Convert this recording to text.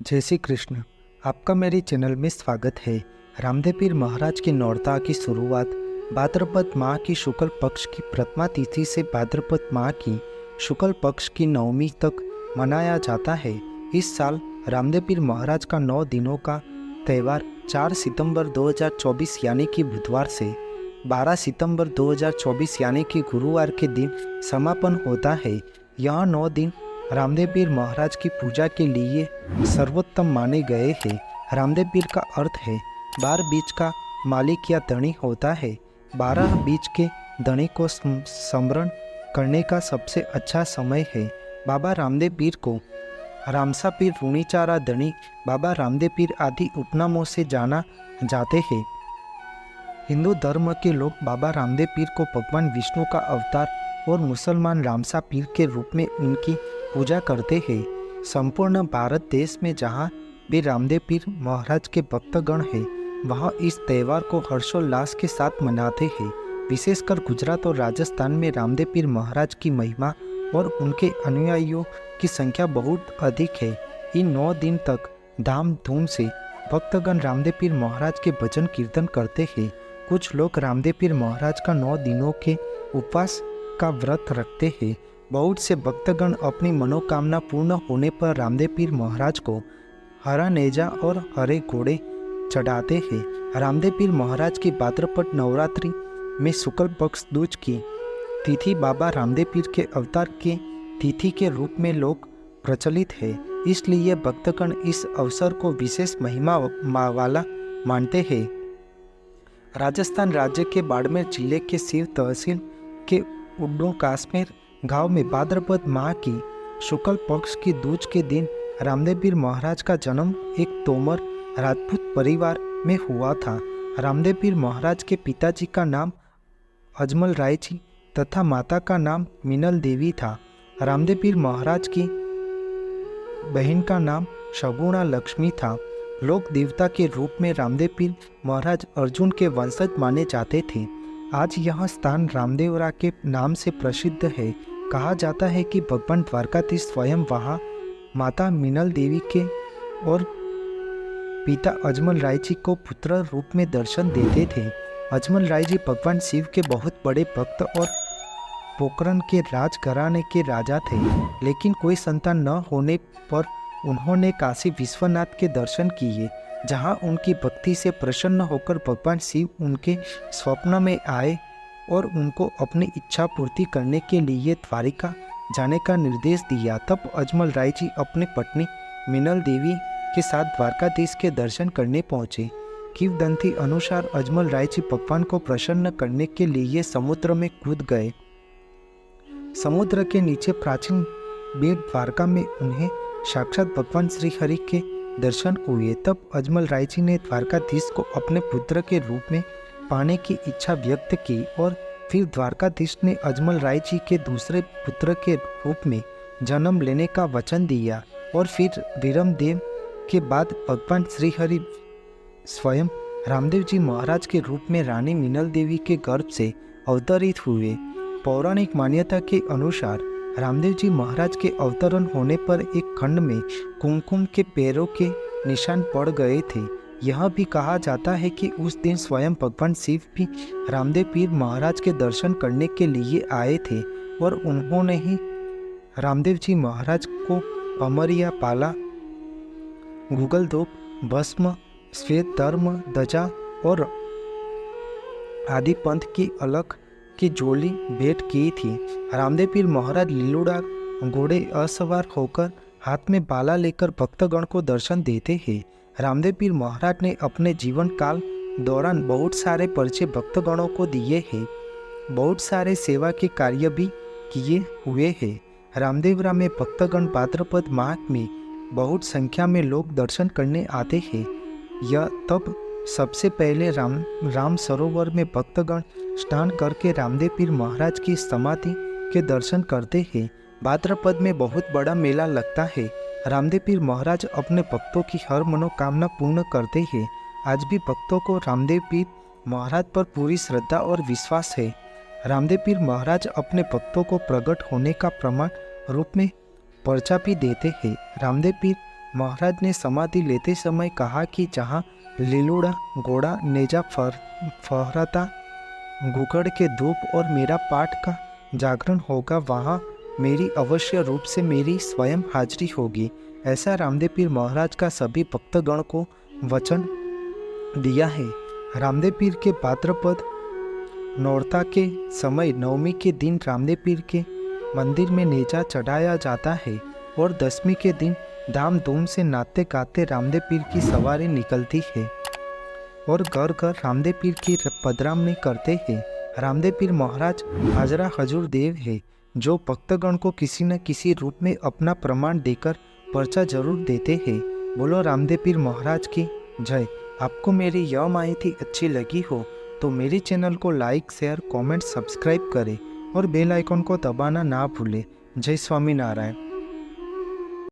जय श्री कृष्ण। आपका मेरे चैनल में स्वागत है। रामदेव पीर महाराज की नौरता की शुरुआत भाद्रपद माह की शुक्ल पक्ष की प्रथमा तिथि से भाद्रपद माह की शुक्ल पक्ष की नवमी तक मनाया जाता है। इस साल रामदेव पीर महाराज का 9 दिनों का त्यौहार 4 सितंबर 2024 यानी कि बुधवार से 12 सितंबर 2024 यानी कि गुरुवार के दिन समापन होता है। यह 9 दिन रामदेव पीर महाराज की पूजा के लिए सर्वोत्तम माने गए हैं। रामदेव पीर का अर्थ है 12 बीज का मालिक या धनी होता है। 12 बीज के धनी को स्मरण करने का सबसे अच्छा समय है। बाबा रामदेव पीर को रामसा पीर, रूणीचारा धनी, बाबा रामदेव पीर आदि उपनामों से जाना जाते हैं। हिंदू धर्म के लोग बाबा रामदेव पीर को भगवान विष्णु का अवतार और मुसलमान रामसा पीर के रूप में उनकी पूजा करते हैं। संपूर्ण भारत देश में जहाँ भी रामदेव पीर महाराज के भक्तगण हैं, वहाँ इस त्यौहार को हर्षोल्लास के साथ मनाते हैं। विशेषकर गुजरात और राजस्थान में रामदेव पीर महाराज की महिमा और उनके अनुयायियों की संख्या बहुत अधिक है। इन 9 दिन तक धाम धूम से भक्तगण रामदेव पीर महाराज के भजन कीर्तन करते हैं। कुछ लोग रामदेव पीर महाराज का 9 दिनों के उपवास का व्रत रखते हैं। बहुत से भक्तगण अपनी मनोकामना पूर्ण होने पर रामदेव पीर महाराज को हरा नेजा और हरे घोड़े चढ़ाते हैं। रामदेव पीर महाराज की भाद्रपद नवरात्रि में शुक्ल पक्ष दूज की तिथि बाबा रामदेव पीर के अवतार के तिथि के रूप में लोग प्रचलित है। इसलिए भक्तगण इस अवसर को विशेष महिमा वाला मानते हैं। राजस्थान राज्य के बाड़मेर जिले के सिव तहसील के उड्डू काश्मीर गांव में भाद्रपद माह की शुक्ल पक्ष की दूज के दिन रामदेव पीर महाराज का जन्म एक तोमर राजपूत परिवार में हुआ था। रामदेव पीर महाराज के पिताजी का नाम अजमल राय जी तथा माता का नाम मीनल देवी था। रामदेव पीर महाराज की बहन का नाम शगुणा लक्ष्मी था। लोक देवता के रूप में रामदेव पीर महाराज अर्जुन के वंशज माने जाते थे। आज यह स्थान रामदेवरा के नाम से प्रसिद्ध है। कहा जाता है कि भगवान द्वारकाधीश स्वयं वहाँ माता मीनल देवी के और पिता अजमल राय जी को पुत्र रूप में दर्शन देते थे। अजमल राय जी भगवान शिव के बहुत बड़े भक्त और पोखरण के राजघराने के राजा थे, लेकिन कोई संतान न होने पर उन्होंने काशी विश्वनाथ के दर्शन किए, जहां उनकी भक्ति से प्रसन्न होकर भगवान शिव उनके स्वप्न में आए और उनको अपनी इच्छा पूर्ति करने के लिए द्वारिका जाने का निर्देश दिया। तब अजमल राय जी अपनी पत्नी मीनल देवी के साथ द्वारकाधीश के दर्शन करने पहुंचे। किंवदंती अनुसार अजमल राय जी भगवान को प्रसन्न करने के लिए समुद्र में कूद गए। समुद्र के नीचे प्राचीन बेट द्वारका में उन्हें साक्षात भगवान श्री हरि के दर्शन हुए। तब अजमल राय जी ने द्वारकाधीश को अपने पुत्र के रूप में पाने की इच्छा व्यक्त की और फिर द्वारकाधीश ने अजमल राय जी के दूसरे पुत्र के रूप में जन्म लेने का वचन दिया और फिर वीरमदेव के बाद भगवान श्री हरि स्वयं रामदेव जी महाराज के रूप में रानी मीनल देवी के गर्भ से अवतरित हुए। पौराणिक मान्यता के अनुसार रामदेव जी महाराज के अवतरण होने पर एक खंड में कुमकुम के पैरों के निशान पड़ गए थे। यह भी कहा जाता है कि उस दिन स्वयं भगवान शिव भी रामदेव पीर महाराज के दर्शन करने के लिए आए थे और उन्होंने ही रामदेव जी महाराज को अमरिया, पाला, गुगलधूप, भस्म, श्वेत धर्म, ध्वजा और आदि पंथ की अलग की जोली भेंट की थी। रामदेव पीर महाराज लीलूड़ा घोड़े असवार होकर हाथ में बाला लेकर भक्तगण को दर्शन देते हैं। रामदेव पीर महाराज ने अपने जीवन काल दौरान बहुत सारे परिचय भक्तगणों को दिए हैं। बहुत सारे सेवा के कार्य भी किए हुए हैं। रामदेवरा में भक्तगण भाद्रपद माह में बहुत संख्या में लोग दर्शन करने आते हैं। यह तब सबसे पहले राम सरोवर में भक्तगण स्नान करके रामदेव पीर महाराज की समाधि के दर्शन करते हैं। भाद्रपद में बहुत बड़ा मेला लगता है। रामदेव पीर महाराज अपने भक्तों की हर मनोकामना पूर्ण करते हैं। आज भी भक्तों को रामदेव पीर महाराज पर पूरी श्रद्धा और विश्वास है। रामदेव पीर महाराज अपने भक्तों को प्रकट होने का प्रमाण रूप में पर्चा भी देते हैं। रामदेव पीर महाराज ने समाधि लेते समय कहा कि जहाँ लीलुड़ा घोड़ा नेजा फहराता गुगड़ के धूप और मेरा पाठ का जागरण होगा, वहाँ मेरी अवश्य रूप से मेरी स्वयं हाजिरी होगी। ऐसा रामदेव पीर महाराज का सभी भक्तगण को वचन दिया है। रामदेव पीर के भाद्रपद नौरता के समय नवमी के दिन रामदेव पीर के मंदिर में नेजा चढ़ाया जाता है और दसवीं के दिन धाम धूम से नाचते गाते रामदेव पीर की सवारी निकलती है और घर घर रामदेव पीर की पधरामनी करते हैं। रामदेव पीर महाराज हाजरा हजूर देव है, जो भक्तगण को किसी न किसी रूप में अपना प्रमाण देकर पर्चा जरूर देते हैं। बोलो रामदेव पीर महाराज की जय। आपको मेरी यह माहिती अच्छी लगी हो तो मेरे चैनल को लाइक, शेयर, कमेंट, सब्सक्राइब करें और बेल आइकन को दबाना ना भूलें। जय स्वामीनारायण।